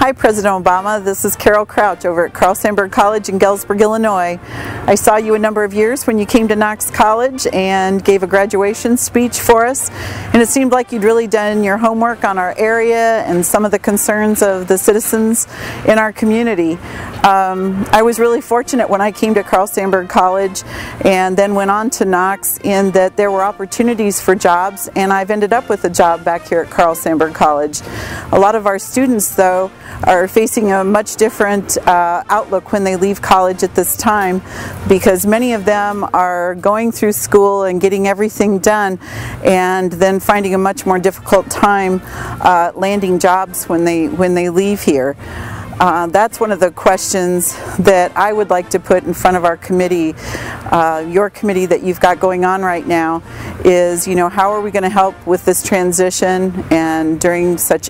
Hi, President Obama. This is Carol Crouch over at Sandburg College in Galesburg, Illinois. I saw you a number of years when you came to Knox College and gave a graduation speech for us, and it seemed like you'd really done your homework on our area and some of the concerns of the citizens in our community. I was really fortunate when I came to Sandburg College and then went on to Knox in that there were opportunities for jobs, and I've ended up with a job back here at Sandburg College. A lot of our students, though, are facing a much different outlook when they leave college at this time, because many of them are going through school and getting everything done and then finding a much more difficult time landing jobs when they leave here. That's one of the questions that I would like to put in front of our committee, your committee that you've got going on right now, is, how are we going to help with this transition and during such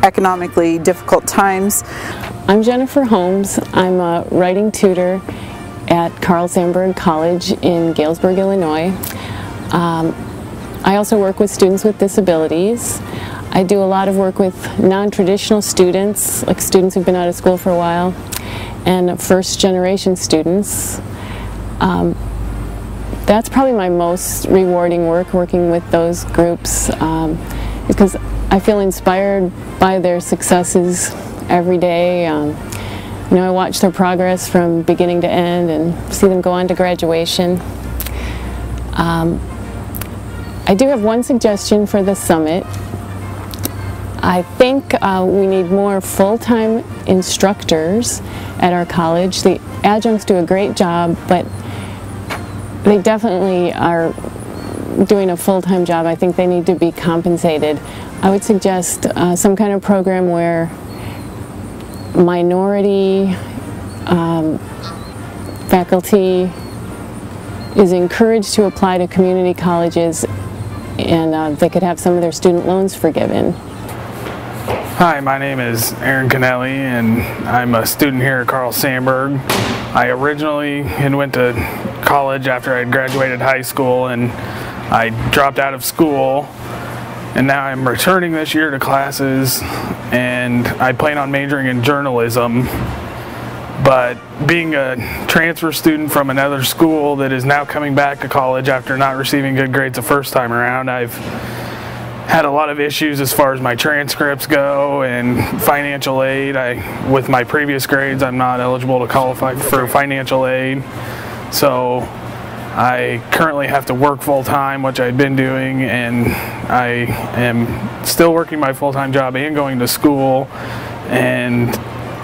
economically difficult times? I'm Jennifer Holmes. I'm a writing tutor at Sandburg College in Galesburg, Illinois. I also work with students with disabilities. I do a lot of work with non-traditional students, like students who've been out of school for a while, and first-generation students. That's probably my most rewarding work, working with those groups, because I feel inspired by their successes every day. I watch their progress from beginning to end and see them go on to graduation. I do have one suggestion for the summit. I think we need more full-time instructors at our college. The adjuncts do a great job, but they definitely are doing a full-time job. I think they need to be compensated. I would suggest some kind of program where minority faculty is encouraged to apply to community colleges, and they could have some of their student loans forgiven. Hi, my name is Erin Kennelly, and I'm a student here at Sandburg. I originally went to college after I graduated high school, and I dropped out of school, and now I'm returning this year to classes, and I plan on majoring in journalism. But being a transfer student from another school that is now coming back to college after not receiving good grades the first time around, I've had a lot of issues as far as my transcripts go and financial aid. With my previous grades, I'm not eligible to qualify for financial aid. So I currently have to work full-time, which I've been doing, and I am still working my full-time job and going to school. And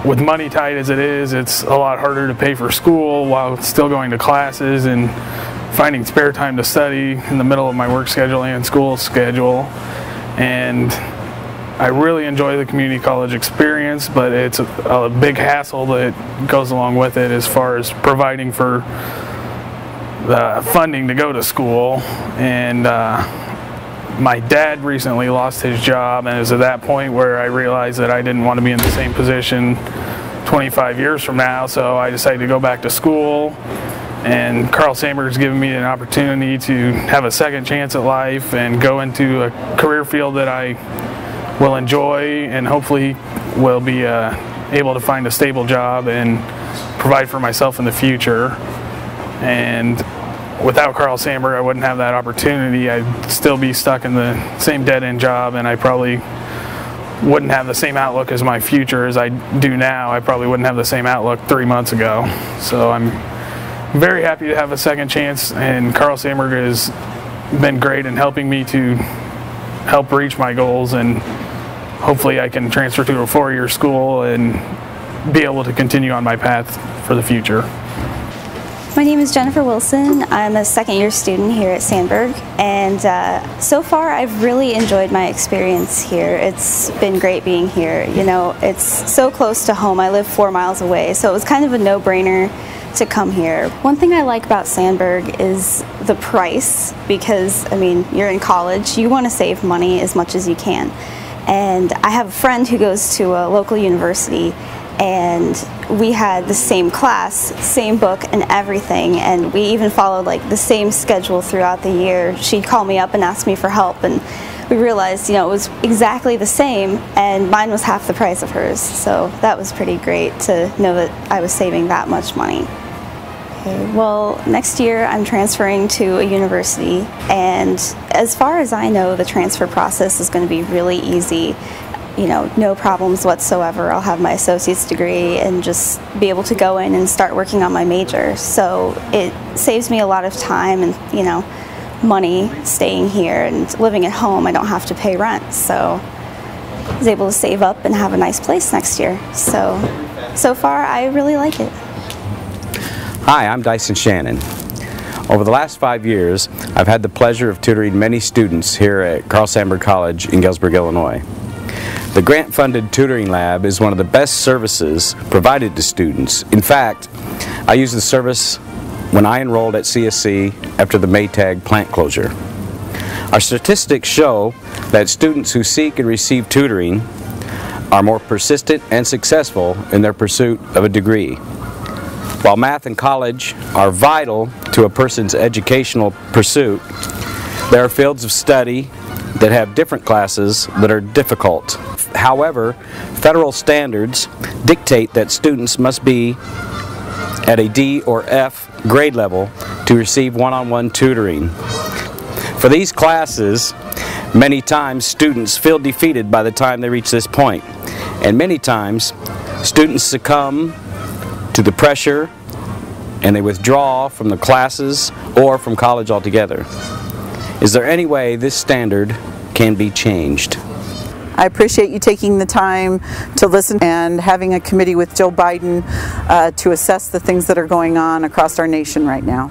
with money tight as it is, it's a lot harder to pay for school while still going to classes and finding spare time to study in the middle of my work schedule and school schedule. And I really enjoy the community college experience, but it's a big hassle that goes along with it as far as providing for the funding to go to school. And my dad recently lost his job, and it was at that point where I realized that I didn't want to be in the same position 25 years from now, so I decided to go back to school. And Sandburg has given me an opportunity to have a second chance at life and go into a career field that I will enjoy and hopefully will be able to find a stable job and provide for myself in the future. And without Sandburg, I wouldn't have that opportunity. I'd still be stuck in the same dead-end job, and I probably wouldn't have the same outlook as my future as I do now. I probably wouldn't have the same outlook 3 months ago. So I'm very happy to have a second chance, and Sandburg has been great in helping me to help reach my goals, and hopefully I can transfer to a four-year school and be able to continue on my path for the future. My name is Jennifer Wilson. I'm a second-year student here at Sandburg, and so far I've really enjoyed my experience here. It's been great being here. It's so close to home. I live 4 miles away, so it was kind of a no-brainer to come here. One thing I like about Sandburg is the price, because you're in college, you want to save money as much as you can. And I have a friend who goes to a local university, and we had the same class, same book and everything, and we even followed the same schedule throughout the year. She'd call me up and ask me for help, and we realized, it was exactly the same, and mine was half the price of hers. So that was pretty great to know that I was saving that much money. Well, next year I'm transferring to a university, and as far as I know, the transfer process is going to be really easy. No problems whatsoever. I'll have my associate's degree and just be able to go in and start working on my major. So it saves me a lot of time and, money staying here, and living at home I don't have to pay rent. So I was able to save up and have a nice place next year. So far I really like it. Hi, I'm Dyson Shannon. Over the last 5 years, I've had the pleasure of tutoring many students here at Sandburg College in Galesburg, Illinois. The grant-funded tutoring lab is one of the best services provided to students. In fact, I used the service when I enrolled at CSC after the Maytag plant closure. Our statistics show that students who seek and receive tutoring are more persistent and successful in their pursuit of a degree. While math and college are vital to a person's educational pursuit, there are fields of study that have different classes that are difficult. However, federal standards dictate that students must be at a D or F grade level to receive one-on-one tutoring. For these classes, many times students feel defeated by the time they reach this point, and many times students succumb to the pressure and they withdraw from the classes or from college altogether. Is there any way this standard can be changed? I appreciate you taking the time to listen and having a committee with Joe Biden to assess the things that are going on across our nation right now.